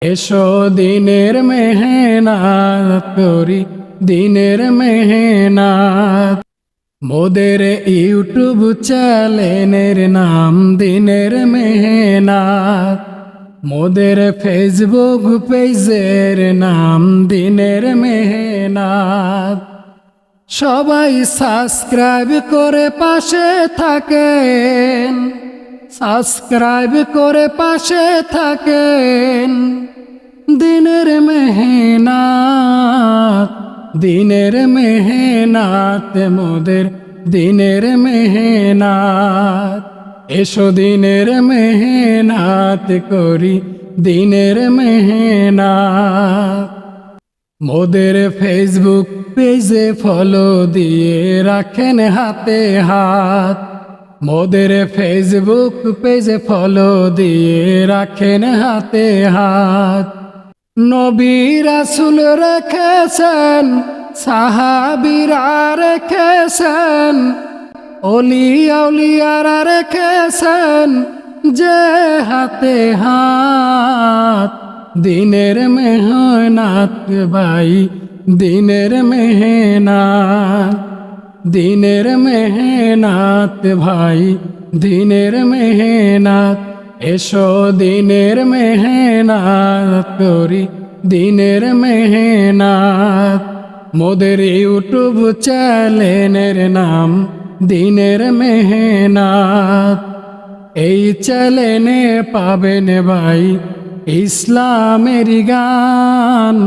এসো দিনের মেহনত করি, দিনের মেহনত। মোদের ইউটিউব চ্যানেলের নাম দিনের মেহনত, মোদের ফেসবুক পেজের নাম দিনের মেহনত। সবাই সাবস্ক্রাইব করে পাশে থাকেন, সাবস্ক্রাইব করে পাশে থাকেন। দিনের মেহনত, দিনের মেহনত, মোদের দিনের মেহনত। এসো দিনের মেহনত করি, দিনের মেহনত। মোদের ফেসবুক পেজে ফলো দিয়ে রাখেন হাতে হাত, মোদের ফেসবুক পেজে ফলো দিয়ে রাখেন হাতে হাত। নবী রাসূল রেখেছেন, সাহাবীরা রেখেছেন, ওলিয়া উলিয়ারা রেখেছেন যে হাতে হাত। দিনের মেহনত ভাই, দিনের মেহনত, দিনের মেহনত ভাই, দিনের মেহনত। এসো দিনের মেহনত করি, দিনের মেহনত। মোদের ইউটিউব চ্যানেলের নাম দিনের মেহনত। এই চ্যানেলে পাবেন ভাই ইসলামের গান।